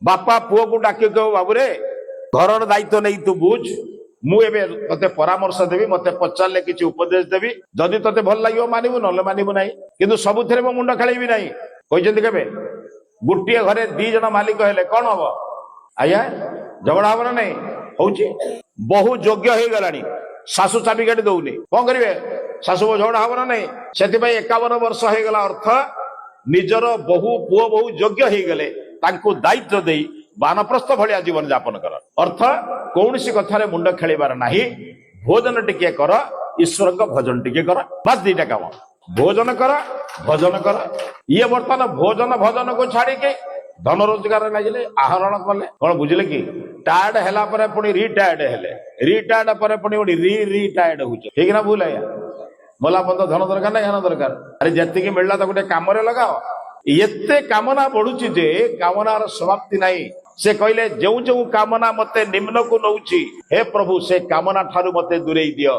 बापा पुओ को डाक कह बाबू रे घर दायित्व नहीं तू बुझ मुझे ते परामर्श देवी मत पचारे किसी उपदेश देवी जदि ते भल लगे मानबू ना मानबू ना कि सबुथ मो मुंड खेलेबी ना कहते गोटे घरे दी जन मालिक हेले कौन हम आज्ञा झगड़ा हम ना नहीं हूँ बहुत योग्य हो गला शाशु चाबिकाठी दौनी कौन करेंगे शाशु झगड़ा हम ना नहीं से 51 वर्ष हो गला अर्थ निजर बहु पुओ बहु योग्य हो गले दायित्व दे बानप्रस्थ भाया जीवन यापन कर अर्थ कौन सी कथार मुंड खेलिबार नाही भोजन टिके कर ईश्वर भजन टिके कर बस दीटा काम भोजन कर भजन कर ये बर्तमान भोजन भजन को छाड़ी के धन रोजगार लगे आहरण कले कौन बुझे कि टायर्ड है पुणी रिटायर्ड हेले रिटायर्ड पर पुणी रिटायर्ड हो ठीक ना भूल है मला बंद धन दरकार ना ध्यान दरकार अरे जी मिलला तो गोटे कम लगाओ एते कामना बढ़ुची जे कामनार समाप्ति नहीं से कहले जो जो कामना मते निम्न को नौची हे प्रभु से कामना ठारू मते दूरे दियो